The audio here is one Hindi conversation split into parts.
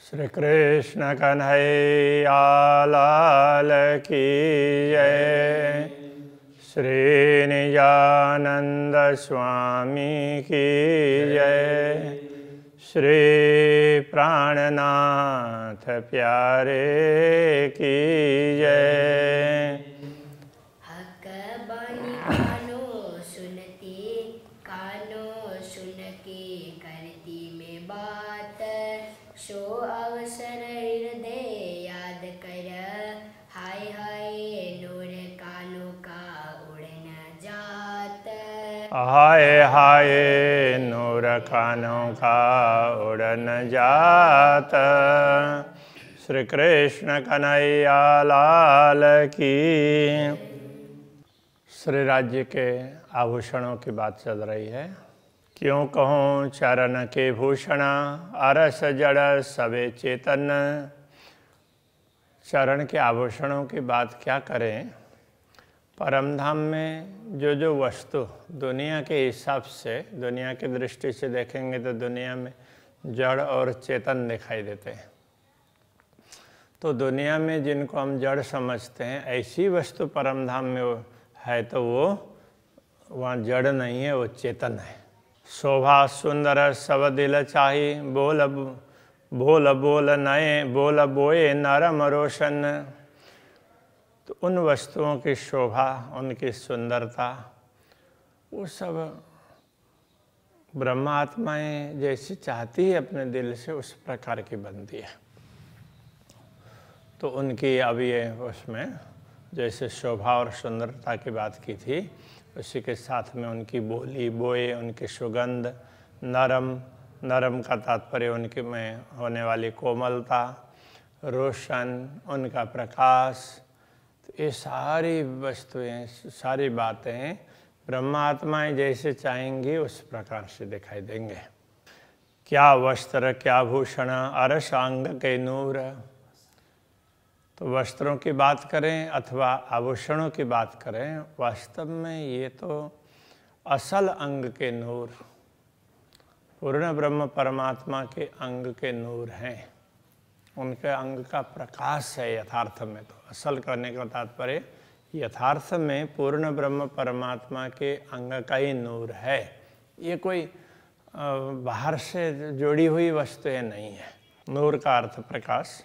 श्री कृष्ण कन्हैया लाल की जय। श्री निजानंद स्वामी की जय। श्री प्राणनाथ प्यारे की जय। हक बानी कानो सुन के करती में बात, शो अवसर हृदय याद कर, हाय हाय नूर कानों का उड़ न जात। हाय हाय नूर कानों का उड़ न जात। श्री कृष्ण कन्हैया लाल की। श्री राज्य के आभूषणों की बात चल रही है। क्यों कहूँ चरण के भूषण, अरस जड़ सबे चेतन। चरण के आभूषणों की बात क्या करें। परमधाम में जो वस्तु दुनिया के हिसाब से, दुनिया की दृष्टि से देखेंगे तो दुनिया में जड़ और चेतन दिखाई देते हैं। तो दुनिया में जिनको हम जड़ समझते हैं, ऐसी वस्तु परमधाम में है तो वो वहाँ जड़ नहीं है, वो चेतन है। शोभा सुंदर सब दिल चाही, बोल बोल नए बोल बोए नरम रोशन। तो उन वस्तुओं की शोभा, उनकी सुंदरता, वो सब ब्रह्मात्माएं जैसी चाहती है अपने दिल से, उस प्रकार की बनती है। तो उनकी अब ये उसमें जैसे शोभा और सुंदरता की बात की थी, उसी के साथ में उनकी बोली बोए, उनकी सुगंध, नरम का तात्पर्य उनके में होने वाली कोमलता, रोशन, उनका प्रकाश। तो ये सारी वस्तुएं, सारी बातें ब्रह्मात्माएं जैसे चाहेंगी उस प्रकार से दिखाई देंगे। क्या वस्त्र क्या भूषण, अरस अंग के नूर। तो वस्त्रों की बात करें अथवा आभूषणों की बात करें, वास्तव में ये तो असल अंग के नूर, पूर्ण ब्रह्म परमात्मा के अंग के नूर हैं। उनके अंग का प्रकाश है यथार्थ में। तो असल करने का तात्पर्य यथार्थ में पूर्ण ब्रह्म परमात्मा के अंग का ही नूर है। ये कोई बाहर से जोड़ी हुई वस्तुएं नहीं है। नूर का अर्थ प्रकाश।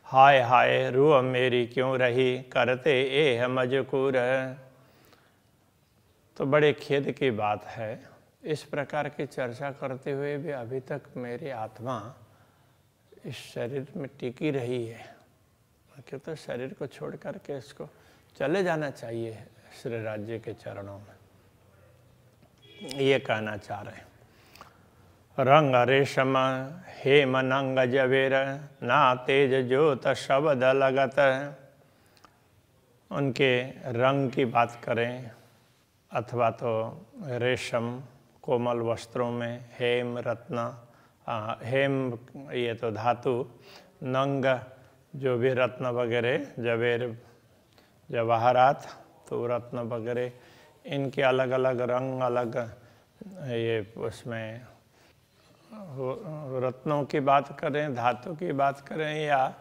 हाय हाय रूह मेरी क्यों रही, करते एह मजकूर। तो बड़े खेद की बात है, इस प्रकार की चर्चा करते हुए भी अभी तक मेरी आत्मा इस शरीर में टिकी रही है। क्यों तो शरीर को छोड़ करके इसको चले जाना चाहिए श्री राज्य के चरणों में, ये कहना चाह रहे हैं। रंग रेशम हेम नंग जवेर, ना तेज ज्योत शब्द लगत। उनके रंग की बात करें अथवा तो रेशम कोमल वस्त्रों में, हेम रत्न, हेम ये तो धातु, नंग जो भी रत्न वगैरह, जवेर जवाहरात, तो रत्न वगैरह, इनके अलग अलग रंग, अलग ये उसमें रत्नों की बात करें, धातु की बात करें या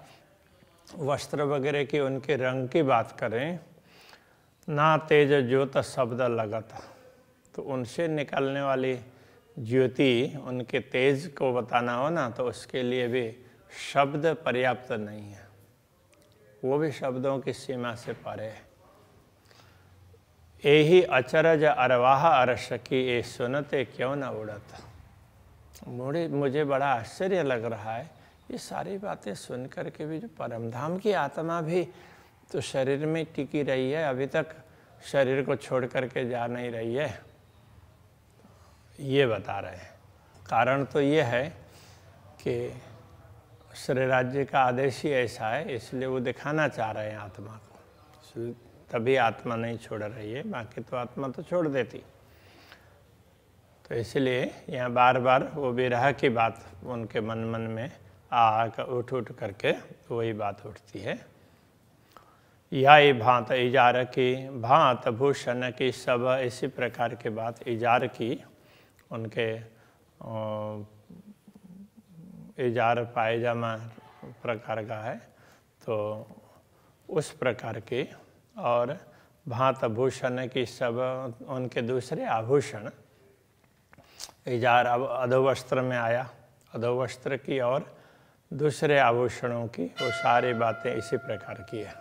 वस्त्र वगैरह की उनके रंग की बात करें, ना तेज ज्योत शब्द लगत। तो उनसे निकलने वाली ज्योति, उनके तेज को बताना हो ना, तो उसके लिए भी शब्द पर्याप्त नहीं है, वो भी शब्दों की सीमा से परे है। यही अचरज अरवाह अरस की, ये सुनते क्यों न उड़त। मुझे बड़ा आश्चर्य लग रहा है ये सारी बातें सुन करके भी, जो परमधाम की आत्मा भी तो शरीर में टिकी रही है, अभी तक शरीर को छोड़ करके जा नहीं रही है, ये बता रहे हैं। कारण तो ये है कि श्री राज्य का आदेश ही ऐसा है, इसलिए वो दिखाना चाह रहे हैं आत्मा को, तभी आत्मा नहीं छोड़ रही है, बाकी तो आत्मा तो छोड़ देती। तो इसलिए यहाँ बार बार वो विरह की बात उनके मन में उठ करके वही बात उठती है। या भांत इजार की, भांत भूषण की, सब इसी प्रकार के बात इजार की, उनके इजार पायजामा प्रकार का है, तो उस प्रकार के और भांत भूषण की सब उनके दूसरे आभूषण। इजार अब अधोवस्त्र में आया, अधोवस्त्र की और दूसरे आभूषणों की वो सारी बातें इसी प्रकार की है।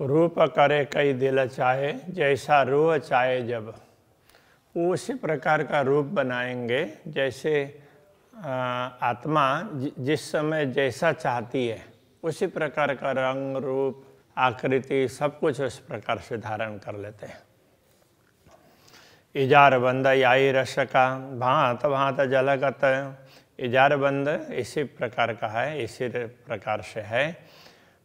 रूप करे कई दिल चाहे, जैसा रूह चाहे जब। वो उसी प्रकार का रूप बनाएंगे जैसे आत्मा जिस समय जैसा चाहती है उसी प्रकार का रंग रूप आकृति सब कुछ उस प्रकार से धारण कर लेते हैं। इजार बंद याई रस का, भांत भांत झलकत। इजार बंद इसी प्रकार का है, इसी प्रकार से है।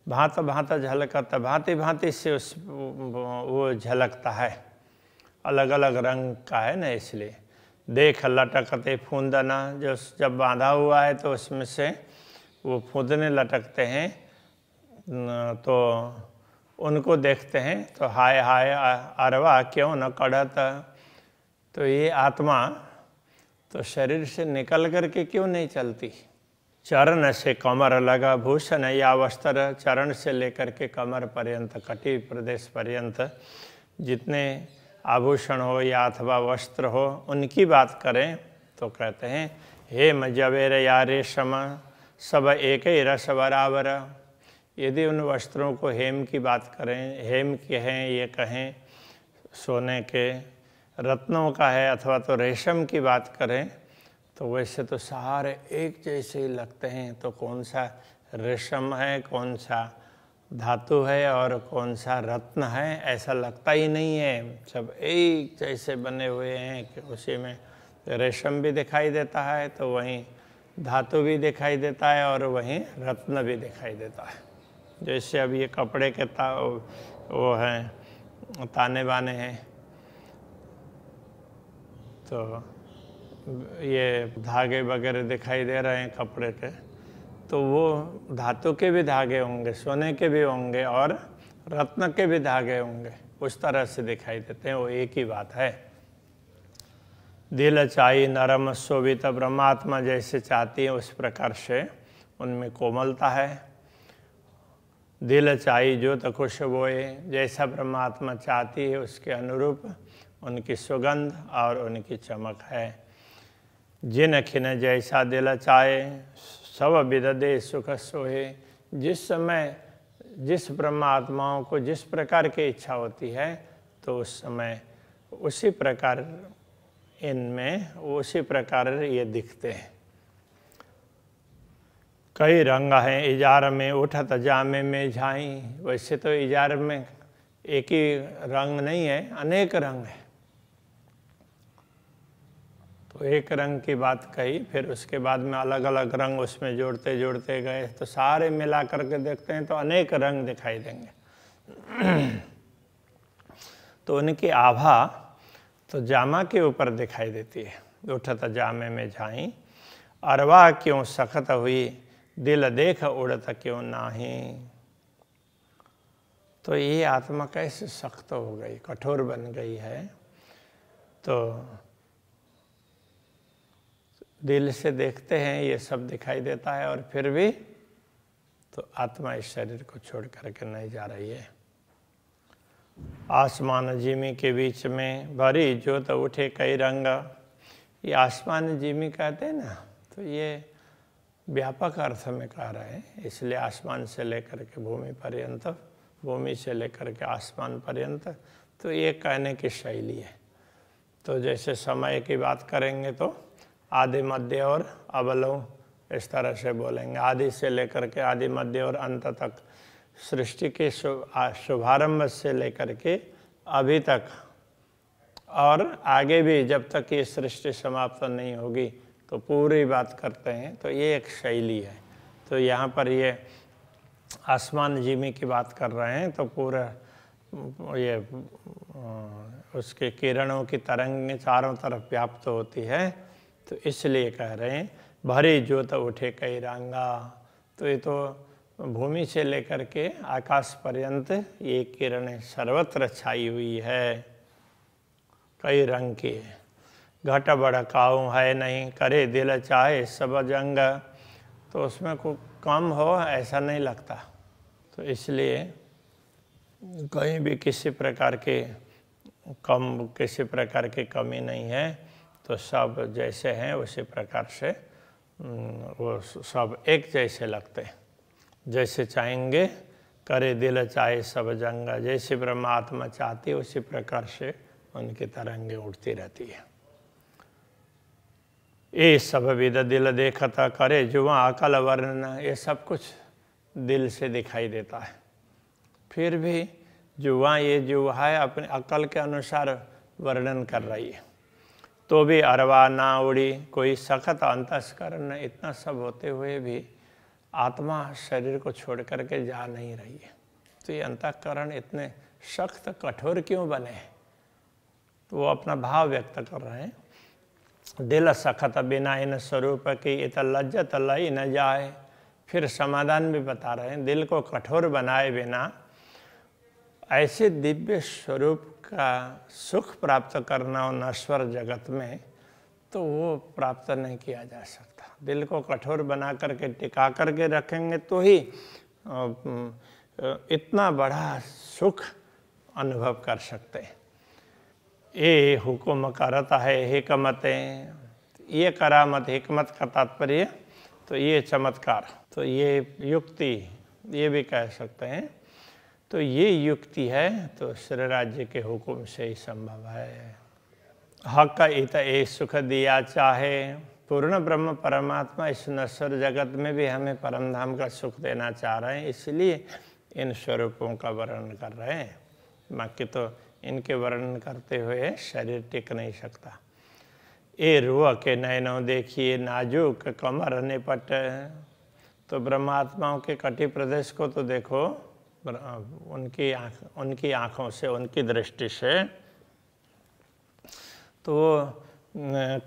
भांत भांत झलकत, भांति भांति से उस वो झलकता है, अलग अलग रंग का है ना, इसलिए। देख लटकते फूंदना, जो जब बांधा हुआ है तो उसमें से वो फूंदने लटकते हैं, तो उनको देखते हैं तो हाय हाय अरवा क्यों न कढ़त। तो ये आत्मा तो शरीर से निकल करके क्यों नहीं चलती। चरण से कमर लगा भूषण या वस्त्र, चरण से लेकर के कमर पर्यंत, कटी प्रदेश पर्यंत जितने आभूषण हो या अथवा वस्त्र हो उनकी बात करें तो कहते हैं हेम जवेर या रेशम सब एक ही रस बराबर। यदि उन वस्त्रों को हेम की बात करें, हेम के हैं ये कहें सोने के रत्नों का है, अथवा तो रेशम की बात करें तो वैसे तो सारे एक जैसे ही लगते हैं। तो कौन सा रेशम है, कौन सा धातु है और कौन सा रत्न है, ऐसा लगता ही नहीं है। सब एक जैसे बने हुए हैं कि उसी में रेशम भी दिखाई देता है तो वहीं धातु भी दिखाई देता है और वहीं रत्न भी दिखाई देता है। जैसे अब ये कपड़े के वो हैं ताने बाने हैं, तो ये धागे वगैरह दिखाई दे रहे हैं कपड़े के, तो वो धातु के भी धागे होंगे, सोने के भी होंगे और रत्न के भी धागे होंगे, उस तरह से दिखाई देते हैं। वो एक ही बात है। दिल चाही नरम शोभित, ब्रह्मात्मा जैसे चाहती है उस प्रकार से उनमें कोमलता है। दिल चाही जो तो खुश बोए, जैसा ब्रह्मात्मा चाहती है उसके अनुरूप उनकी सुगंध और उनकी चमक है। जिन खिन जैसा दिल चाहे, सब विद दे सुख सोहे। जिस समय जिस ब्रह्मात्माओं को जिस प्रकार की इच्छा होती है तो उस समय उसी प्रकार इनमें उसी प्रकार ये दिखते हैं। कई रंग हैं इजार में उठत जामे में झाई। वैसे तो इजार में एक ही रंग नहीं है, अनेक रंग है। तो एक रंग की बात कही, फिर उसके बाद में अलग अलग रंग उसमें जोड़ते जोड़ते गए तो सारे मिला करके देखते हैं तो अनेक रंग दिखाई देंगे। तो उनकी आभा तो जामा के ऊपर दिखाई देती है। उठत जामे में झाई, अरवा क्यों सख्त हुई, दिल देख उड़त क्यों नाही। तो ये आत्मा कैसे सख्त हो गई, कठोर बन गई है। तो दिल से देखते हैं ये सब दिखाई देता है और फिर भी तो आत्मा इस शरीर को छोड़ करके नहीं जा रही है। आसमान जिमी के बीच में भरी जोत उठे कई रंग। ये आसमान जिमी कहते हैं ना, तो ये व्यापक अर्थ में कह रहे हैं, इसलिए आसमान से लेकर के भूमि पर्यंत, भूमि से लेकर के आसमान पर्यंत, तो ये कहने की शैली है। तो जैसे समय की बात करेंगे तो आदि मध्य और अवलव इस तरह से बोलेंगे। आदि से लेकर के आदि मध्य और अंत तक, सृष्टि के शुभारंभ से लेकर के अभी तक और आगे भी जब तक ये सृष्टि समाप्त नहीं होगी तो पूरी बात करते हैं। तो ये एक शैली है। तो यहाँ पर ये आसमान जिमी की बात कर रहे हैं तो पूरा ये उसके किरणों की तरंगें चारों तरफ व्याप्त होती है, तो इसलिए कह रहे हैं भरी जोत उठे कई रंगा। तो ये तो भूमि से लेकर के आकाश पर्यंत ये किरणें सर्वत्र छाई हुई है, कई रंग की। घट बड़काऊँ है नहीं, करे दिल चाहे सब जंग। तो उसमें कोई कम हो ऐसा नहीं लगता। तो इसलिए कहीं भी किसी प्रकार की कमी नहीं है। तो सब जैसे हैं उसी प्रकार से वो सब एक जैसे लगते हैं। जैसे चाहेंगे करे दिल चाहे सब जंगा, जैसे ब्रह्मात्मा चाहती है उसी प्रकार से उनकी तरंगे उठती रहती है। ये सब विद दिल देखता करे जुआ अकल वर्णन, ये सब कुछ दिल से दिखाई देता है। फिर भी जुआ ये जुआ है अपने अकल के अनुसार वर्णन कर रही है, तो भी अरवा ना उड़ी कोई सख्त अंतस्करण, इतना सब होते हुए भी आत्मा शरीर को छोड़ करके जा नहीं रही है। तो ये अंतःकरण इतने सख्त कठोर क्यों बने हैं? तो वो अपना भाव व्यक्त कर रहे हैं। दिल सख्त बिना इन स्वरूप की इत लज्जत लई न जाए। फिर समाधान भी बता रहे हैं, दिल को कठोर बनाए बिना ऐसे दिव्य स्वरूप का सुख प्राप्त करना हो नश्वर जगत में, तो वो प्राप्त नहीं किया जा सकता। दिल को कठोर बना करके टिका करके रखेंगे तो ही इतना बड़ा सुख अनुभव कर सकते हैं। ये हुक्म करता है हिकमतें, ये करामत हिकमत का तात्पर्य, तो ये चमत्कार, तो ये युक्ति, ये भी कह सकते हैं। तो ये युक्ति है तो श्री राज्य के हुक्म से ही संभव है। हक इत ए सुख दिया चाहे, पूर्ण ब्रह्म परमात्मा इस नश्वर जगत में भी हमें परम धाम का सुख देना चाह रहे हैं, इसलिए इन स्वरूपों का वर्णन कर रहे हैं। बाकी तो इनके वर्णन करते हुए शरीर टिक नहीं सकता। ए रुआ के नैनों देखिए नाजुक कमर निपट, तो ब्रह्मात्माओं के कटी प्रदेश को तो देखो, उनकी आँखों से, उनकी दृष्टि से तो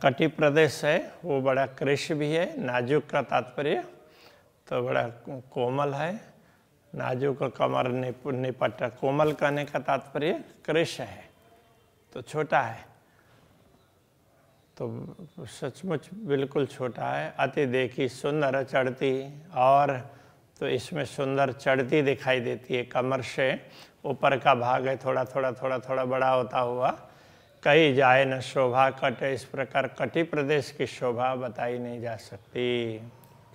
कटी प्रदेश है वो बड़ा कृश भी है। नाजुक का तात्पर्य तो बड़ा कोमल है, नाजुक कमर निपट, कोमल कहने का तात्पर्य कृश है तो छोटा है, तो सचमुच बिल्कुल छोटा है। अति देखी सुंदर चढ़ती, और तो इसमें सुंदर चढ़ती दिखाई देती है। कमर से ऊपर का भाग है थोड़ा थोड़ा बड़ा होता हुआ, कहीं जाए न शोभा कटे, इस प्रकार कटी प्रदेश की शोभा बताई नहीं जा सकती।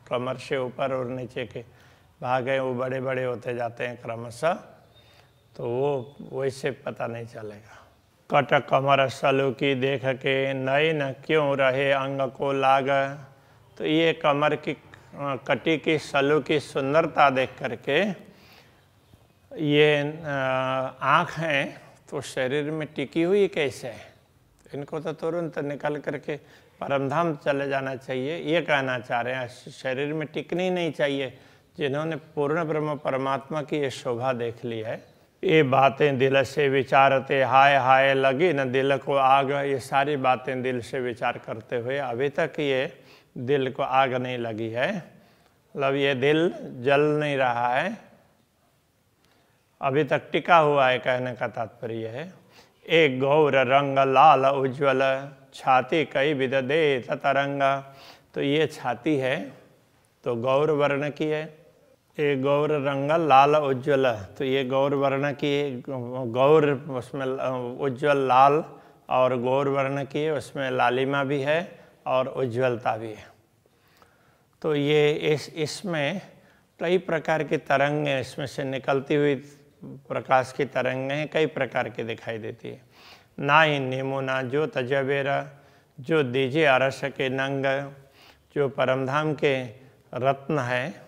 कमर से ऊपर और नीचे के भाग हैं वो बड़े बड़े होते जाते हैं क्रमशः, तो वो वैसे पता नहीं चलेगा। कट कमर सलू की देख के नए न क्यों रहे अंग को लाग, तो ये कमर की कटी की सलू की सुंदरता देख करके ये आँख हैं तो शरीर में टिकी हुई कैसे है, इनको तो तुरंत निकल करके परमधाम चले जाना चाहिए, ये कहना चाह रहे हैं। शरीर में टिकनी नहीं चाहिए। जिन्होंने पूर्ण ब्रह्म परमात्मा की ये शोभा देख ली है, ये बातें दिल से विचारते हाय हाय लगी न दिल को आग, ये सारी बातें दिल से विचार करते हुए अभी तक ये दिल को आग नहीं लगी है, मतलब ये दिल जल नहीं रहा है, अभी तक टिका हुआ है, कहने का तात्पर्य है। एक गौर रंग लाल उज्ज्वल छाती कई विध दे तरंगा, तो ये छाती है तो गौर वर्ण की है। एक गौर रंग लाल उज्ज्वल, तो ये गौर वर्ण की है, गौर उसमें उज्ज्वल लाल और गौर वर्ण की है, उसमें लालिमा भी है और उज्ज्वलता भी है। तो ये इसमें कई प्रकार की तरंगें इसमें से निकलती हुई प्रकाश की तरंगें कई प्रकार की दिखाई देती है। ना ही निमुना जो तजबेरा जो दीजिए अरस के नंग, जो परमधाम के रत्न है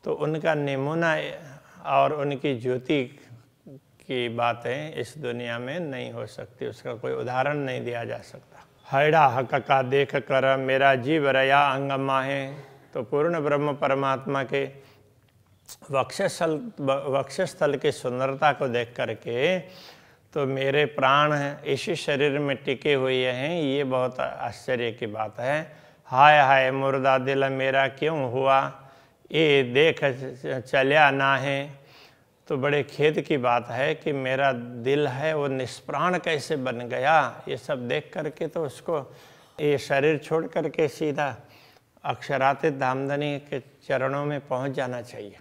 तो उनका निमुना और उनकी ज्योति की बातें इस दुनिया में नहीं हो सकती, उसका कोई उदाहरण नहीं दिया जा सकता। हैड़ा हक का देख कर मेरा जीव रया अंग माहे, तो पूर्ण ब्रह्म परमात्मा के वक्षस्थल की सुंदरता को देख करके तो मेरे प्राण इसी शरीर में टिके हुए हैं, ये बहुत आश्चर्य की बात है। हाय हाय मुर्दा दिल मेरा क्यों हुआ, ये देख चलिया ना है, तो बड़े खेद की बात है कि मेरा दिल है वो निष्प्राण कैसे बन गया। ये सब देख करके तो उसको ये शरीर छोड़ करके सीधा अक्षरातीत धामधनी के चरणों में पहुंच जाना चाहिए।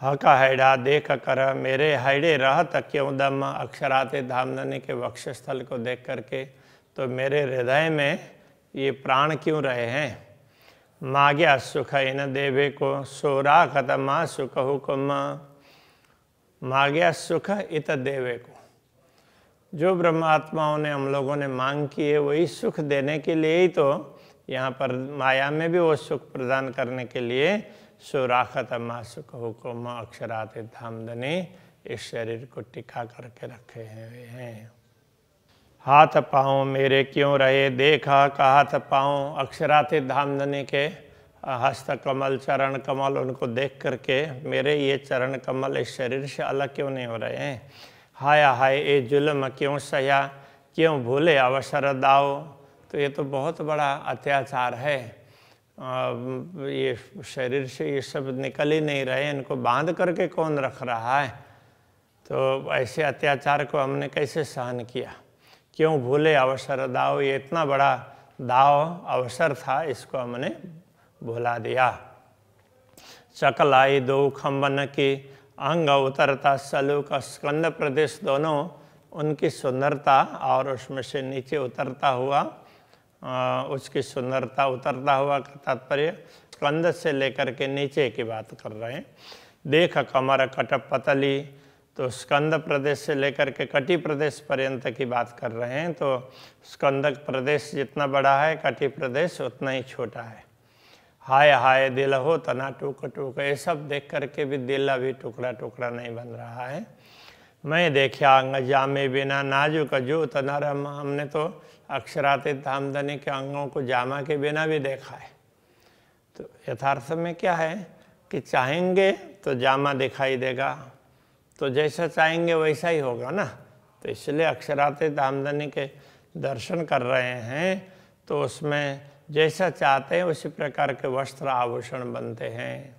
हका हैडा देख कर मेरे हैडे रहत क्यों दम, अक्षरातीत धामधनी के वक्षस्थल को देख करके तो मेरे हृदय में ये प्राण क्यों रहे हैं। माग्या सुख इन देवे को सोरा खतमा सुख हुकुम, माग्या सुख इत देवे को, जो ब्रह्मात्माओं ने हम लोगों ने मांग की है वही सुख देने के लिए ही तो यहाँ पर माया में भी वो सुख प्रदान करने के लिए सुराखत मा सुख हुकुम अक्षरातीत धामधनी इस शरीर को टिका करके रखे हैं। हाथ पाँव मेरे क्यों रहे देखा का हाथ पाँव, अक्षरातीत धामधनी के हस्त कमल चरण कमल उनको देख करके मेरे ये चरण कमल इस शरीर से अलग क्यों नहीं हो रहे हैं। हाय हाय ये जुल्म क्यों सया, क्यों भूले अवसर दाओ, तो ये तो बहुत बड़ा अत्याचार है। ये शरीर से ये सब निकल ही नहीं रहे, इनको बांध करके कौन रख रहा है। तो ऐसे अत्याचार को हमने कैसे सहन किया। क्यों भूले अवसर दाओ, ये इतना बड़ा दाव अवसर था, इसको हमने भुला दिया। चकलाई दो खम्बन की अंग उतरता सलू का स्कंद प्रदेश दोनों उनकी सुंदरता और उसमें से नीचे उतरता हुआ उसकी सुंदरता उतरता हुआ का तात्पर्य स्कंद से लेकर के नीचे की बात कर रहे हैं। देख कमर कट पतली, तो स्कंद प्रदेश से लेकर के कटी प्रदेश पर्यंत की बात कर रहे हैं। तो स्कंदक प्रदेश जितना बड़ा है कटी प्रदेश उतना ही छोटा है। हाय हाय दिल हो तना टूक टूक, ये सब देख करके भी दिल अभी टुकड़ा टुकड़ा नहीं बन रहा है। मैं देखा अंग जामे बिना नाजुक जूत नरम, हमने तो अक्षरातीत धामधनी के अंगों को जामा के बिना भी देखा है। तो यथार्थ में क्या है कि चाहेंगे तो जामा दिखाई देगा, तो जैसा चाहेंगे वैसा ही होगा ना। तो इसलिए अक्षरातीत धामधनी के दर्शन कर रहे हैं तो उसमें जैसा चाहते हैं उसी प्रकार के वस्त्र आभूषण बनते हैं,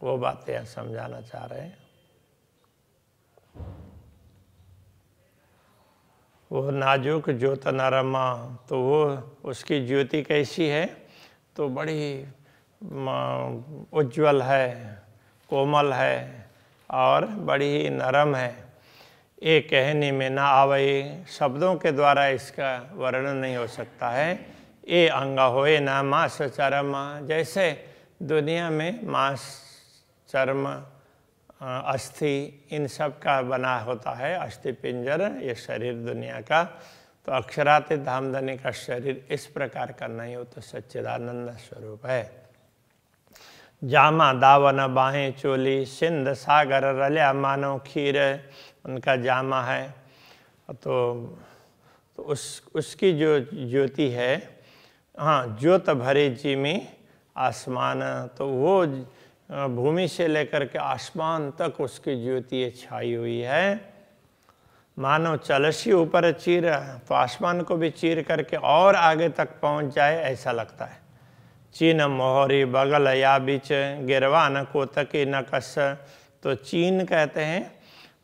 वो बातें यहाँ समझाना चाह रहे हैं। वो नाजुक ज्योत नरमा, तो वो उसकी ज्योति कैसी है, तो बड़ी उज्ज्वल है, कोमल है और बड़ी ही नरम है। ये कहने में ना आवे, शब्दों के द्वारा इसका वर्णन नहीं हो सकता है। ये अंग होए ना मांस चर्म, जैसे दुनिया में मांस चर्म अस्थि इन सब का बना होता है अस्थि पिंजर ये शरीर दुनिया का, तो अक्षरातीत धामधनी का शरीर इस प्रकार का नहीं हो तो सच्चिदानंद स्वरूप है। जामा दावन बाहें चोली सिंध सागर रल्या मानो खीर, उनका जामा है। तो उसकी जो ज्योति है, हाँ ज्योत भरे जी में आसमान, तो वो भूमि से लेकर के आसमान तक उसकी ज्योति छाई हुई है। मानो चलसी ऊपर चीर, तो आसमान को भी चीर करके और आगे तक पहुंच जाए ऐसा लगता है। चीन मोहरी बगल या बीच गिरवान कोतकी नकस, तो चीन कहते हैं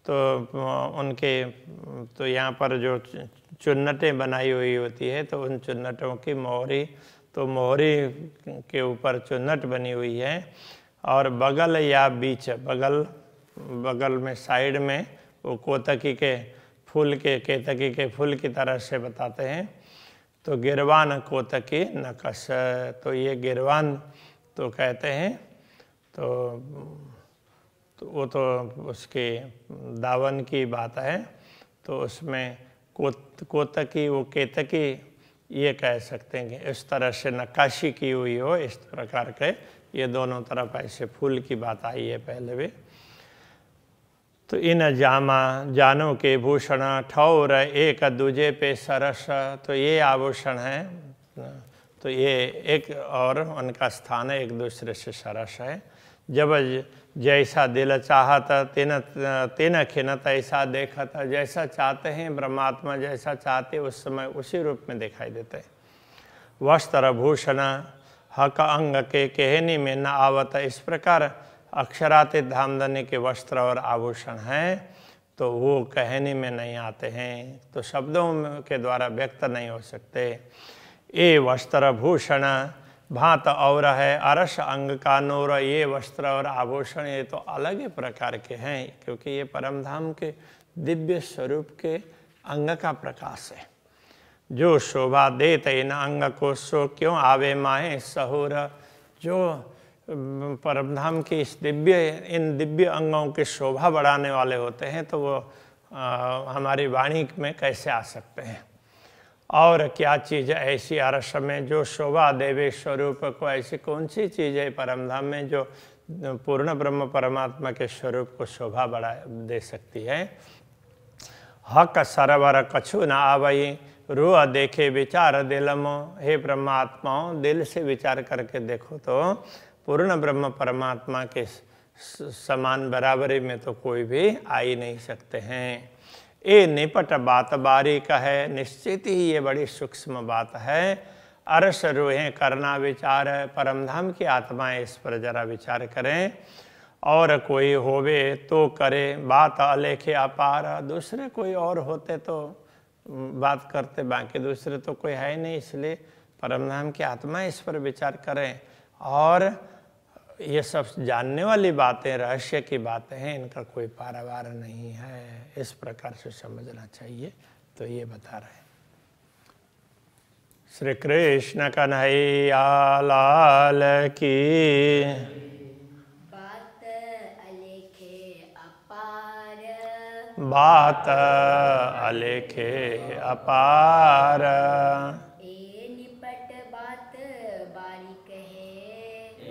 तो उनके तो यहाँ पर जो चुन्नटें बनाई हुई होती है तो उन चुन्नटों की मोहरी, तो मोहरी के ऊपर चुन्नट बनी हुई है। और बगल या बीच, बगल में साइड में वो कोतकी के फूल के केतकी के फूल की तरह से बताते हैं। तो गिरवान कोतकी नकस, तो ये गिरवान तो कहते हैं तो वो तो उसके दावन की बात है। तो उसमें कोतकी वो केतकी ये कह सकते हैं कि इस तरह से नक्काशी की हुई हो, इस प्रकार के ये दोनों तरफ ऐसे फूल की बात आई है पहले भी। तो इन जामा जानो के भूषण ठौर एक दूजे पे सरस, तो ये आभूषण है, तो ये एक और उनका स्थान है, एक दूसरे से सरस है। जब जैसा दिल चाहत तीन खिनत ऐसा देखत, जैसा चाहते हैं ब्रह्मात्मा जैसा चाहते उस समय उसी रूप में दिखाई देते हैं। वस्त्र भूषण हक अंग के कहनी में न आवत, इस प्रकार अक्षरातीत धामधनी के वस्त्र और आभूषण हैं तो वो कहने में नहीं आते हैं, तो शब्दों के द्वारा व्यक्त नहीं हो सकते। ये वस्त्र भूषण भांत और है अरस अंग का नूर, ये वस्त्र और आभूषण ये तो अलग ही प्रकार के हैं, क्योंकि ये परमधाम के दिव्य स्वरूप के अंग का प्रकाश है। जो शोभा देत इन अंग को, सो क्यों आवे माहे सहुर। जो परमधाम के इन दिव्य अंगों की शोभा बढ़ाने वाले होते हैं, तो वो हमारी वाणी में कैसे आ सकते हैं। और क्या चीज़ ऐसी अरस में जो शोभा देवे स्वरूप को, ऐसी कौन सी चीज़ है परमधाम में जो पूर्ण ब्रह्म परमात्मा के स्वरूप को शोभा बढ़ा दे सकती है। हक सरवर कछु न आवई, रूह देखे विचार दिलमो। हे ब्रह्मात्माओं, दिल से विचार करके देखो तो पूर्ण ब्रह्म परमात्मा के समान बराबरी में तो कोई भी आ ही नहीं सकते हैं। ये निपट बात बारीक है, निश्चित ही ये बड़ी सूक्ष्म बात है। अरस रूहें करना विचार है, परमधाम की आत्माएं इस पर जरा विचार करें। और कोई होवे तो करे बात अलेखे अपार, दूसरे कोई और होते तो बात करते, बाकी दूसरे तो कोई है नहीं, इसलिए परमधाम की आत्माएं इस पर विचार करें। और ये सब जानने वाली बातें, रहस्य की बातें हैं, इनका कोई पारावार नहीं है, इस प्रकार से समझना चाहिए। तो ये बता रहे हैं। श्री कृष्ण कन्हैया लाल की। बात अलेखे अपार, बात अलेखे अपार। ए निपट बात बारीक है,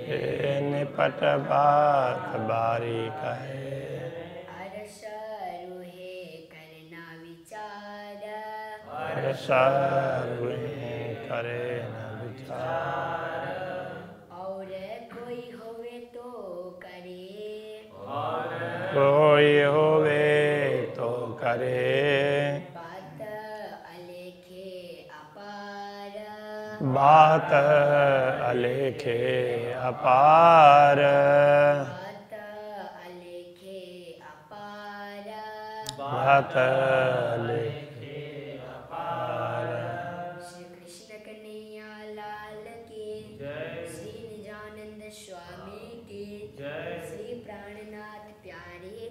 ए निपट बात बारीक है। अरस रूहे करना विचार, अरस रूहे करे न विचार। और कोई होवे तो करे, कोई होवे तो करे। बात अलेखे अपार, बात अलेखे अपार। बात अलेखे अपार। बात अलेखे अपार। श्री कृष्ण कन्हैया लाल की जय, श्री निजानंद स्वामी की जय, श्री प्राणनाथ प्यारे